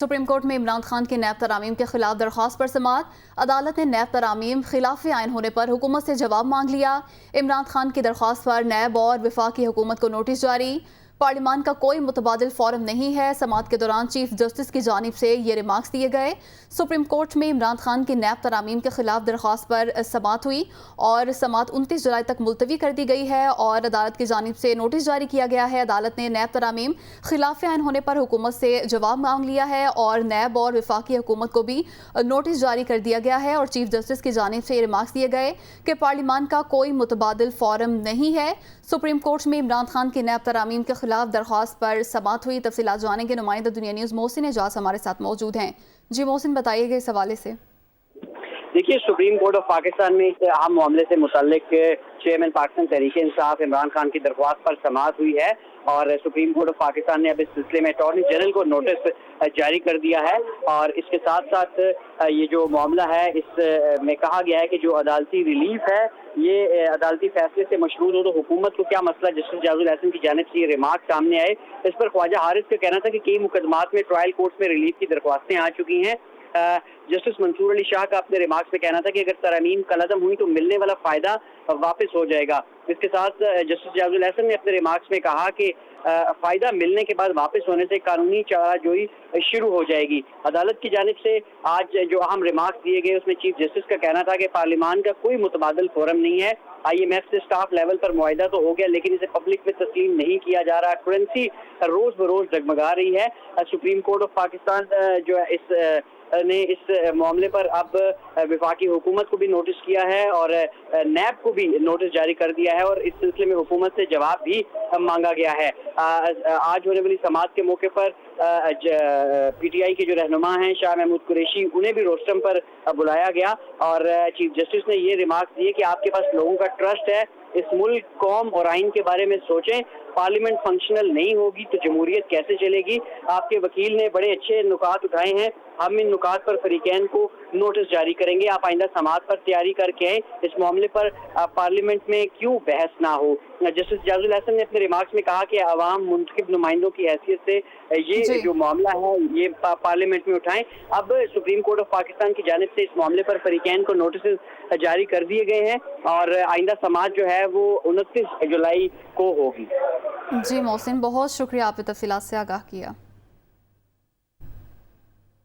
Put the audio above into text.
Supreme court میں عمران خان کی NAB ترامیم کے خلاف درخواست پر سماعت۔ عدالت نے نیب ترامیم خلاف آئین ہونے پر حکومت سے جواب مانگ لیا۔ عمران خان کی درخواست پر نیب اور وفاقی حکومت کو نوٹس جاری۔ پارلیمان کا کوئی متبادل فورم نہیں ہے۔ سماعت کے دوران چیف جسٹس کی جانب سے یہ ریمارکس دیے گئے۔ سپریم کورٹ میں عمران خان کی نیب ترامیم کے خلاف درخواست پر سماعت ہوئی اور سماعت 29 جولائی تک ملتوی کر دی گئی ہے اور عدالت کی جانب سے نوٹس جاری کیا گیا ہے۔ عدالت نے نیب ترامیم خلاف آئین ہونے پر حکومت سے جواب مانگ لیا ہے اور نیب اور وفاقی حکومت کو بھی نوٹس جاری کر دیا گیا ہے اور چیف جسٹس کی جانب سے یہ ریمارکس دیے گئے کہ پارلیمان کا کوئی متبادل فورم نہیں ہے۔ سپریم کورٹ میں عمران خان کی نیب ترامیم کے خلاف درخواست پر سماعت ہوئی۔ تفصیلات جانیں گے نمائندہ دنیا نیوز محسن اعجاز ہمارے ساتھ موجود ہیں۔ جی محسن، بتائیے گا اس حوالے سے۔ دیکھیے، سپریم کورٹ آف پاکستان میں اس اہم معاملے سے متعلق چیئرمین پاکستان تحریک انصاف عمران خان کی درخواست پر سماعت ہوئی ہے اور سپریم کورٹ آف پاکستان نے اب اس سلسلے میں اٹارنی جنرل کو نوٹس جاری کر دیا ہے اور اس کے ساتھ ساتھ یہ جو معاملہ ہے اس میں کہا گیا ہے کہ جو عدالتی ریلیف ہے یہ عدالتی فیصلے سے مشروط ہو تو حکومت کو کیا مسئلہ۔ جسٹس جاز الاحسن کی جانب سے یہ ریمارک سامنے آئے۔ اس پر خواجہ حارث کا کہنا تھا کہ کئی مقدمات میں ٹرائل کورٹس میں ریلیف کی درخواستیں آ چکی ہیں۔ جسٹس منصور علی شاہ کا اپنے ریمارکس میں کہنا تھا کہ اگر ترامیم کالعدم ہوئی تو ملنے والا فائدہ واپس ہو جائے گا۔ اس کے ساتھ جسٹس جاز الاحسن نے اپنے ریمارکس میں کہا کہ فائدہ ملنے کے بعد واپس ہونے سے قانونی چارہ جوئی شروع ہو جائے گی۔ عدالت کی جانب سے آج جو اہم ریمارکس دیے گئے اس میں چیف جسٹس کا کہنا تھا کہ پارلیمان کا کوئی متبادل فورم نہیں ہے۔ آئی ایم ایف سے اسٹاف لیول پر معاہدہ تو ہو گیا لیکن اسے پبلک میں تسلیم نہیں کیا جا رہا۔ کرنسی روز بروز ڈگمگا رہی ہے۔ سپریم کورٹ آف پاکستان جو ہے اس معاملے پر اب وفاقی حکومت کو بھی نوٹس کیا ہے اور نیب کو بھی نوٹس جاری کر دیا ہے اور اس سلسلے میں حکومت سے جواب بھی مانگا گیا ہے۔ آج ہونے والی سماعت کے موقع پر پی ٹی آئی کے جو رہنما ہیں شاہ محمود قریشی، انہیں بھی روسٹرم پر بلایا گیا اور چیف جسٹس نے یہ ریمارکس دیے کہ آپ کے پاس لوگوں کا ٹرسٹ ہے، اس ملک، قوم اور آئین کے بارے میں سوچیں۔ پارلیمنٹ فنکشنل نہیں ہوگی تو جمہوریت کیسے چلے گی؟ آپ کے وکیل نے بڑے اچھے نکات اٹھائے ہیں، ہم ان نکات پر فریقین کو نوٹس جاری کریں گے۔ آپ آئندہ سماعت پر تیاری کر کے آئیں، اس معاملے پر پارلیمنٹ میں کیوں بحث نہ ہو۔ جسٹس جاز الاحسن نے اپنے ریمارکس میں کہا کہ عوام منتخب نمائندوں کی حیثیت سے یہ جو معاملہ ہے یہ پارلیمنٹ میں اٹھائیں۔ اب سپریم کورٹ آف پاکستان کی جانب سے اس معاملے پر فریقین کو نوٹسز جاری کر دیے گئے ہیں اور آئندہ سماعت جو ہے وہ 29 جولائی کو ہوگی۔ جی محسن، بہت شکریہ، آپ نے تفصیلات سے آگاہ کیا۔